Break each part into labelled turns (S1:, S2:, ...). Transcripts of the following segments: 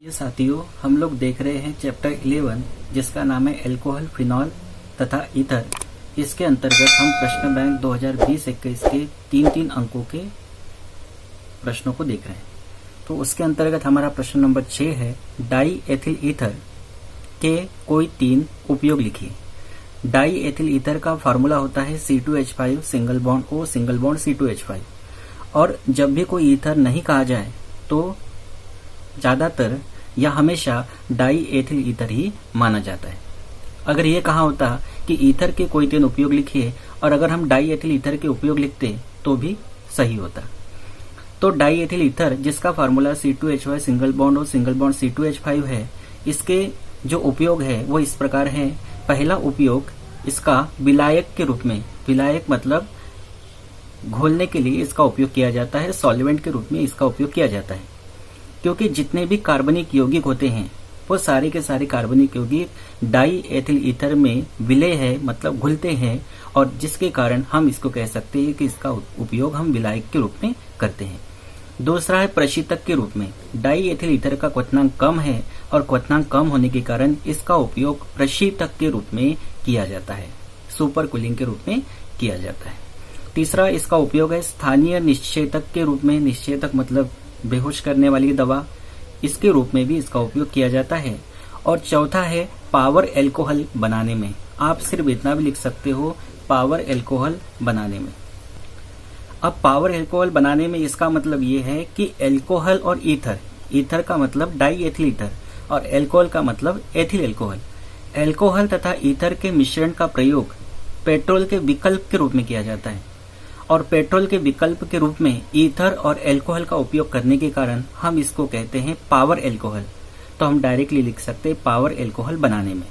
S1: ये साथियों, हम लोग देख रहे हैं चैप्टर 11 जिसका नाम है अल्कोहल, फिनॉल तथा ईथर। इसके अंतर्गत हम प्रश्न बैंक 2020-21 के तीन अंकों के प्रश्नों को देख रहे हैं। तो उसके अंतर्गत हमारा प्रश्न नंबर 6 है, डाई एथिल ईथर के कोई 3 उपयोग लिखिए। डाई एथिल ईथर का फार्मूला होता है C2H5 single bond O single bond C2H5। और जब भी कोई ईथर नहीं कहा जाए तो ज्यादातर या हमेशा डाई एथिल ईथर ही माना जाता है। अगर ये कहा होता कि ईथर के कोई 3 उपयोग लिखिए और अगर हम डाई एथिल ईथर के उपयोग लिखते तो भी सही होता। तो डाई एथिल ईथर जिसका फार्मूला C2H5 सिंगल बॉन्ड और सिंगल बॉन्ड C2H5 है, इसके जो उपयोग है वो इस प्रकार है। पहला उपयोग इसका विलायक के रूप में, विलायक मतलब घोलने के लिए इसका उपयोग किया जाता है, सॉल्वेंट के रूप में इसका उपयोग किया जाता है। क्योंकि जितने भी कार्बनिक यौगिक होते हैं वो सारे के सारे कार्बनिक यौगिक डाई एथिल ईथर में विलय है, मतलब घुलते हैं, और जिसके कारण हम इसको कह सकते हैं कि इसका उपयोग हम विलायक के रूप में करते हैं। दूसरा है प्रशीतक के रूप में। डाई एथिल ईथर का क्वथनांक कम है और क्वथनांक कम होने के कारण इसका उपयोग प्रशीतक के रूप में किया जाता है, सुपर कूलिंग के रूप में किया जाता है। तीसरा इसका उपयोग है स्थानीय निश्चेतक के रूप में। निश्चेतक मतलब बेहोश करने वाली दवा, इसके रूप में भी इसका उपयोग किया जाता है। और चौथा है पावर एल्कोहल बनाने में। आप सिर्फ इतना भी लिख सकते हो, पावर एल्कोहल बनाने में। अब पावर एल्कोहल बनाने में इसका मतलब ये है कि एल्कोहल और ईथर, ईथर का मतलब डाई एथिल ईथर और एल्कोहल का मतलब एथिल एल्कोहल, एल्कोहल तथा ईथर के मिश्रण का प्रयोग पेट्रोल के विकल्प के रूप में किया जाता है। और पेट्रोल के विकल्प के रूप में ईथर और एल्कोहल का उपयोग करने के कारण हम इसको कहते हैं पावर एल्कोहल। तो हम डायरेक्टली लिख सकते हैं पावर एल्कोहल बनाने में।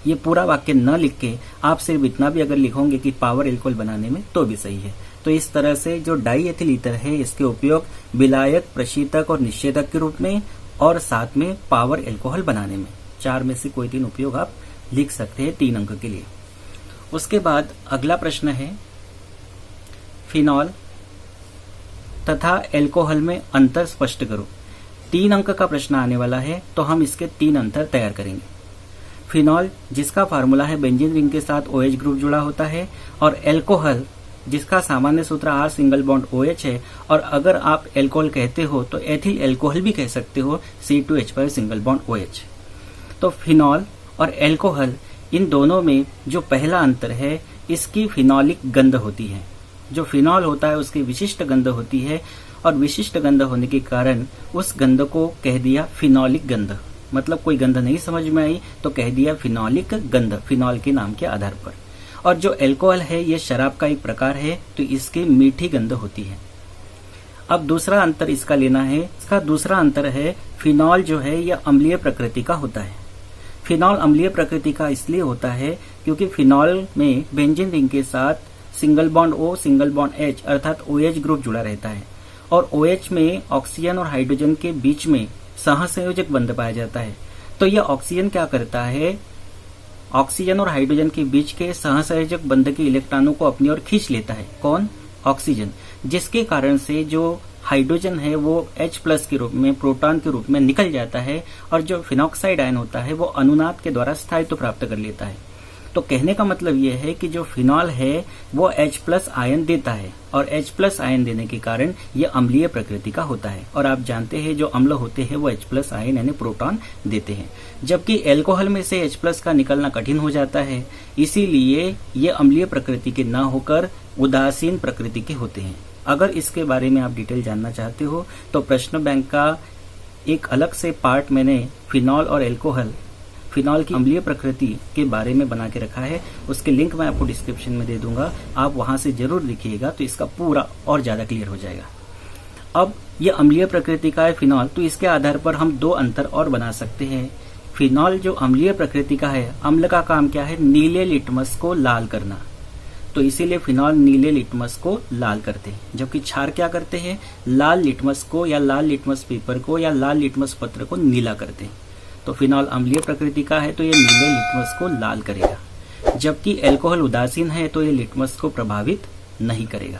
S1: ये पूरा वाक्य न लिख के आप सिर्फ इतना भी अगर लिखोगे कि पावर एल्कोहल बनाने में तो भी सही है। तो इस तरह से जो डाई एथिल ईथर है इसके उपयोग विलायक, प्रशीतक और निश्चेतक के रूप में और साथ में पावर एल्कोहल बनाने में। 4 में से कोई 3 उपयोग आप लिख सकते हैं 3 अंक के लिए। उसके बाद अगला प्रश्न है, फिनॉल तथा एल्कोहल में अंतर स्पष्ट करो। 3 अंक का प्रश्न आने वाला है तो हम इसके 3 अंतर तैयार करेंगे। फिनॉल जिसका फार्मूला है बेंजीन रिंग के साथ OH ग्रुप जुड़ा होता है, और एल्कोहल जिसका सामान्य सूत्र R सिंगल बॉन्ड OH है, और अगर आप एल्कोहल कहते हो तो एथिल एल्कोहल भी कह सकते हो, C2H5 सिंगल बॉन्ड OH। तो फिनॉल और एल्कोहल इन दोनों में जो पहला अंतर है, इसकी फिनॉलिक गंध होती है। जो फिनॉल होता है उसकी विशिष्ट गंध होती है, और विशिष्ट गंध होने के कारण उस गंध को कह दिया फिनॉलिक गंध। मतलब कोई गंध नहीं समझ में आई तो कह दिया फिनॉलिक गंध, फिनॉल के नाम के आधार पर। और जो एल्कोहल है ये शराब का एक प्रकार है, तो इसकी मीठी गंध होती है। अब दूसरा अंतर इसका लेना है। इसका दूसरा अंतर है, फिनॉल जो है यह अम्लीय प्रकृति का होता है। फिनॉल अम्लीय प्रकृति का इसलिए होता है क्योंकि फिनॉल में बेंजीन रिंग के साथ single bond O single bond H अर्थात OH ग्रुप जुड़ा रहता है, और OH में ऑक्सीजन और हाइड्रोजन के बीच में सहसंयोजक बंध पाया जाता है। तो यह ऑक्सीजन क्या करता है, ऑक्सीजन और हाइड्रोजन के बीच के सहसंयोजक बंध के इलेक्ट्रॉनों को अपनी ओर खींच लेता है। कौन? ऑक्सीजन। जिसके कारण से जो हाइड्रोजन है वो H+ के रूप में, प्रोटॉन के रूप में निकल जाता है, और जो फिनॉक्साइड आयन होता है वो अनुनाद के द्वारा स्थायित्व प्राप्त कर लेता है। तो कहने का मतलब यह है कि जो फिनॉल है वो H+ आयन देता है, और H+ आयन देने के कारण यह अम्लीय प्रकृति का होता है। और आप जानते हैं जो अम्ल होते हैं वो H+ आयन यानी प्रोटॉन देते हैं, जबकि एल्कोहल में से H+ का निकलना कठिन हो जाता है, इसीलिए ये अम्लीय प्रकृति के न होकर उदासीन प्रकृति के होते हैं। अगर इसके बारे में आप डिटेल जानना चाहते हो तो प्रश्न बैंक का एक अलग से पार्ट मैंने फिनॉल और एल्कोहल, फिनॉल की अम्लीय प्रकृति के बारे में बना के रखा है, उसके लिंक मैं आपको डिस्क्रिप्शन में दे दूंगा, आप वहां से जरूर लिखिएगा तो इसका पूरा और ज्यादा क्लियर हो जाएगा। अब ये अम्लीय प्रकृति का है फिनॉल, तो इसके आधार पर हम 2 अंतर और बना सकते हैं। फिनॉल जो अम्लीय प्रकृति का है, अम्ल का काम क्या है, नीले लिटमस को लाल करना, तो इसीलिए फिनॉल नीले लिटमस को लाल करते हैं, जबकि क्षार क्या करते हैं, लाल लिटमस को या लाल लिटमस पेपर को या लाल लिटमस पत्र को नीला करते हैं। तो फिनॉल अम्लीय प्रकृति का है तो ये नीले लिटमस को लाल करेगा, जबकि एल्कोहल उदासीन है तो ये लिटमस को प्रभावित नहीं करेगा।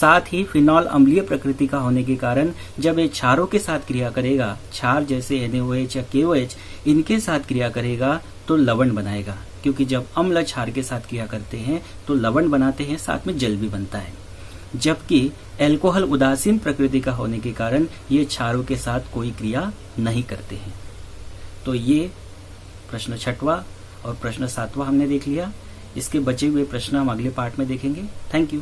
S1: साथ ही फिनॉल अम्लीय प्रकृति का होने के कारण जब ये क्षारों के साथ क्रिया करेगा, क्षार जैसे NaOH या KOH इनके साथ क्रिया करेगा तो लवण बनाएगा, क्योंकि जब अम्ल क्षार के साथ क्रिया करते हैं तो लवण बनाते हैं, साथ में जल भी बनता है। जबकि एल्कोहल उदासीन प्रकृति का होने के कारण ये क्षारों के साथ कोई क्रिया नहीं करते हैं। तो ये प्रश्न 6वां और प्रश्न 7वां हमने देख लिया। इसके बचे हुए प्रश्न हम अगले पार्ट में देखेंगे। Thank you.